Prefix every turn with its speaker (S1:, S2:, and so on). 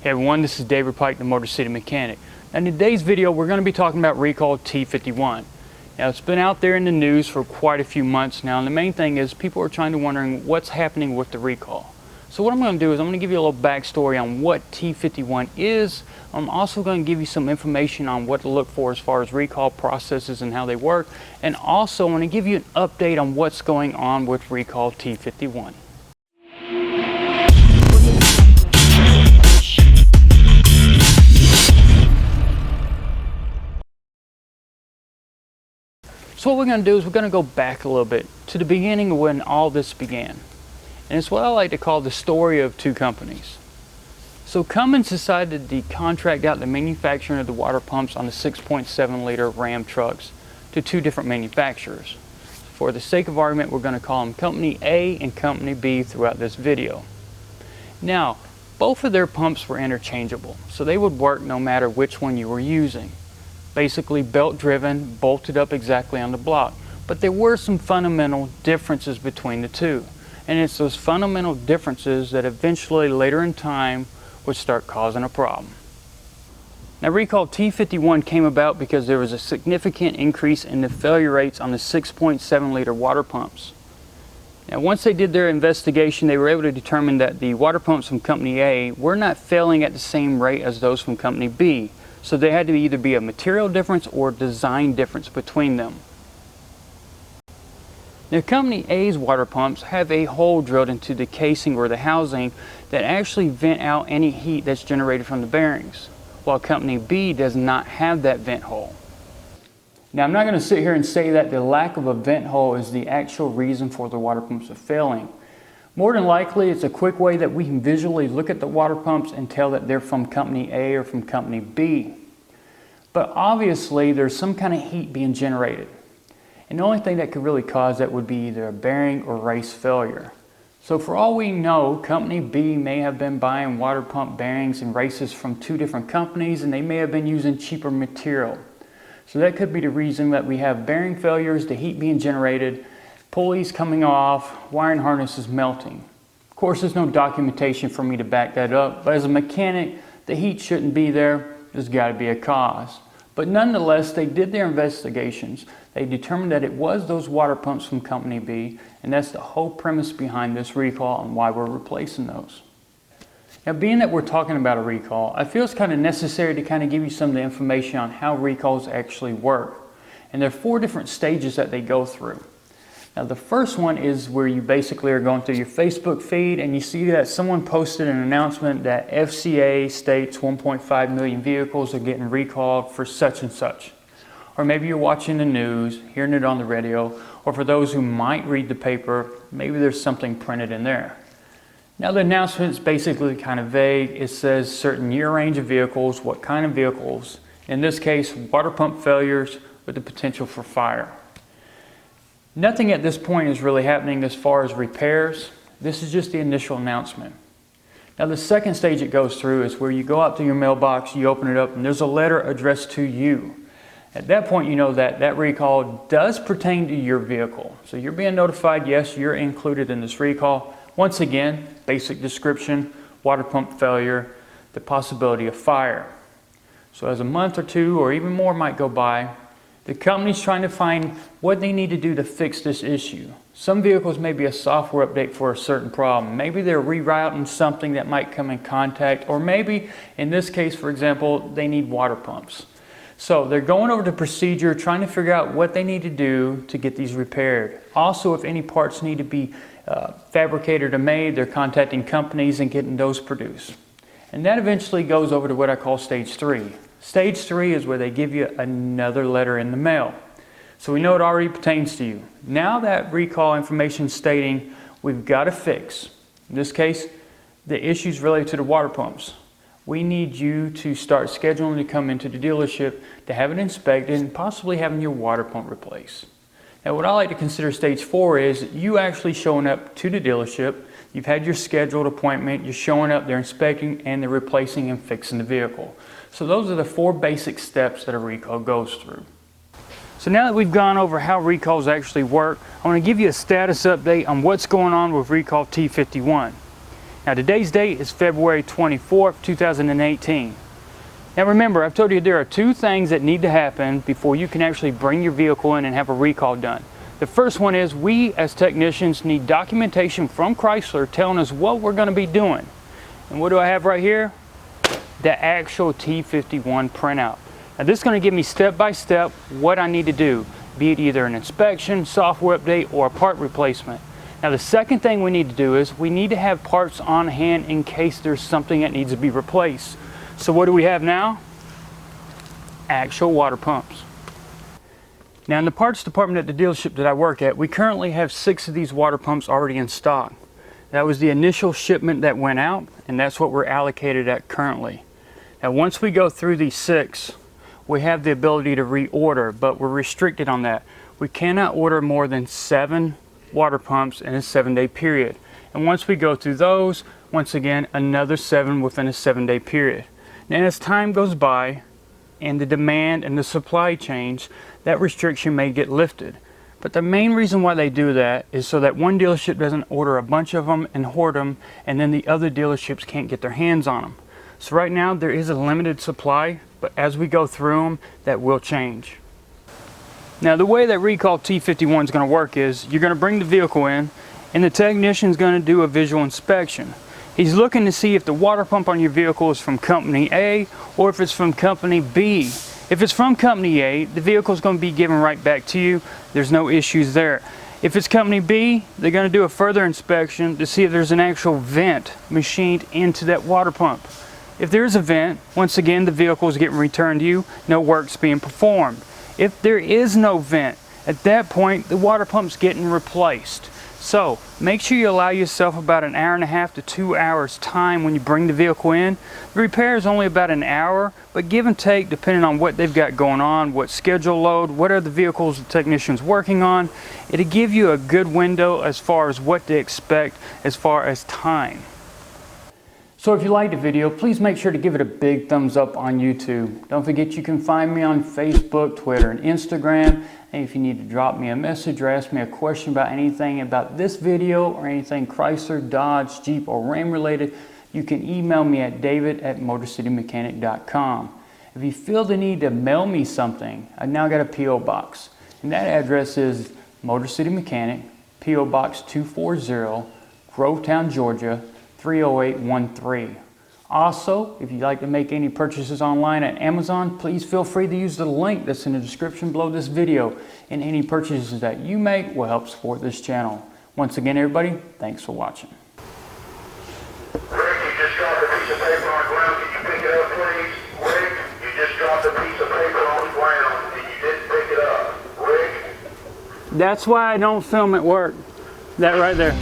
S1: Hey everyone, this is David Pike, the Motorcity Mechanic. Now in today's video, we're going to be talking about Recall T51. Now it's been out there in the news for quite a few months now, and the main thing is people are trying to wondering what's happening with the recall. So what I'm going to do is I'm going to give you a little backstory on what T51 is. I'm also going to give you some information on what to look for as far as recall processes and how they work. And also I want to give you an update on what's going on with Recall T51. So what we're going to do is we're going to go back a little bit to the beginning of when all this began. And it's what I like to call the story of two companies. So Cummins decided to contract out the manufacturing of the water pumps on the 6.7 liter Ram trucks to two different manufacturers. For the sake of argument, we're going to call them Company A and Company B throughout this video. Now, both of their pumps were interchangeable, so they would work no matter which one you were using. Basically belt driven, bolted up exactly on the block. But there were some fundamental differences between the two. And it's those fundamental differences that eventually later in time would start causing a problem. Now Recall T51 came about because there was a significant increase in the failure rates on the 6.7 liter water pumps. Now once they did their investigation, they were able to determine that the water pumps from Company A were not failing at the same rate as those from Company B. So there had to either be a material difference or design difference between them. Now Company A's water pumps have a hole drilled into the casing or the housing that actually vent out any heat that's generated from the bearings, while Company B does not have that vent hole. Now I'm not going to sit here and say that the lack of a vent hole is the actual reason for the water pumps failing. More than likely, it's a quick way that we can visually look at the water pumps and tell that they're from Company A or from Company B. But obviously, there's some kind of heat being generated. And the only thing that could really cause that would be either a bearing or race failure. So for all we know, Company B may have been buying water pump bearings and races from two different companies, and they may have been using cheaper material. So that could be the reason that we have bearing failures, the heat being generated, pulleys coming off, wiring harnesses melting. Of course, there's no documentation for me to back that up, but as a mechanic, the heat shouldn't be there. There's got to be a cause. But nonetheless, they did their investigations. They determined that it was those water pumps from Company B, and that's the whole premise behind this recall and why we're replacing those. Now, being that we're talking about a recall, I feel it's kind of necessary to kind of give you some of the information on how recalls actually work. And there are 4 different stages that they go through. Now the first one is where you basically are going through your Facebook feed and you see that someone posted an announcement that FCA states 1.5 million vehicles are getting recalled for such and such. Or maybe you're watching the news, hearing it on the radio, or for those who might read the paper, maybe there's something printed in there. Now the announcement is basically kind of vague. It says certain year range of vehicles, what kind of vehicles, in this case water pump failures with the potential for fire. Nothing at this point is really happening as far as repairs. This is just the initial announcement. Now the second stage it goes through is where you go out to your mailbox, you open it up, and there's a letter addressed to you. At that point, you know that that recall does pertain to your vehicle. So you're being notified, yes, you're included in this recall. Once again, basic description, water pump failure, the possibility of fire. So as a month or two or even more might go by, the company's trying to find what they need to do to fix this issue. Some vehicles may be a software update for a certain problem. Maybe they're rerouting something that might come in contact, or maybe, in this case, for example, they need water pumps. So they're going over the procedure, trying to figure out what they need to do to get these repaired. Also, if any parts need to be fabricated or made, they're contacting companies and getting those produced. And that eventually goes over to what I call stage 3. Stage 3 is where they give you another letter in the mail. So we know it already pertains to you. Now that recall information stating we've got a fix. In this case, the issues related to the water pumps. We need you to start scheduling to come into the dealership to have it inspected and possibly having your water pump replaced. Now what I like to consider stage 4 is you actually showing up to the dealership. You've had your scheduled appointment, you're showing up, they're inspecting, and they're replacing and fixing the vehicle. So those are the 4 basic steps that a recall goes through. So now that we've gone over how recalls actually work, I want to give you a status update on what's going on with Recall T51. Now today's date is February 24th, 2018. Now remember, I've told you there are two things that need to happen before you can actually bring your vehicle in and have a recall done. The first one is we as technicians need documentation from Chrysler telling us what we're going to be doing. And what do I have right here? The actual T51 printout. Now this is going to give me step by step what I need to do, be it either an inspection, software update, or a part replacement. Now the second thing we need to do is we need to have parts on hand in case there's something that needs to be replaced. So what do we have now? Actual water pumps. Now in the parts department at the dealership that I work at, we currently have 6 of these water pumps already in stock. That was the initial shipment that went out, and that's what we're allocated at currently. Now once we go through these 6, we have the ability to reorder, but we're restricted on that. We cannot order more than 7 water pumps in a 7-day period. And once we go through those, once again, another 7 within a 7-day period. Now as time goes by and the demand and the supply change, that restriction may get lifted. But the main reason why they do that is so that one dealership doesn't order a bunch of them and hoard them, and then the other dealerships can't get their hands on them. So right now there is a limited supply, but as we go through them, that will change. Now the way that Recall T51 is going to work is you're going to bring the vehicle in and the technician is going to do a visual inspection. He's looking to see if the water pump on your vehicle is from company A or if it's from company B. If it's from company A, the vehicle is going to be given right back to you. There's no issues there. If it's company B, they're going to do a further inspection to see if there's an actual vent machined into that water pump. If there's a vent, once again the vehicle is getting returned to you, no work's being performed. If there is no vent, at that point the water pump's getting replaced. So make sure you allow yourself about an hour and a half to 2 hours time when you bring the vehicle in. The repair is only about an hour, but give and take depending on what they've got going on, what schedule load, what are the vehicles the technician's working on. It'll give you a good window as far as what to expect as far as time. So if you liked the video, please make sure to give it a big thumbs up on YouTube. Don't forget you can find me on Facebook, Twitter, and Instagram. And if you need to drop me a message or ask me a question about anything about this video or anything Chrysler, Dodge, Jeep, or Ram related, you can email me at david@motorcitymechanic.com. If you feel the need to mail me something, I've now got a P.O. Box. And that address is Motorcity Mechanic, P.O. Box 240, Grovetown, Georgia, 30813. Also, if you'd like to make any purchases online at Amazon, please feel free to use the link that's in the description below this video, and any purchases that you make will help support this channel. Once again, everybody, thanks for watching.
S2: Rick, you just dropped a piece of paper on the ground. Can you pick it up, please? Rick, you just dropped a piece of paper on the ground and you didn't pick it up. Rick?
S1: That's why I don't film at work. That right there.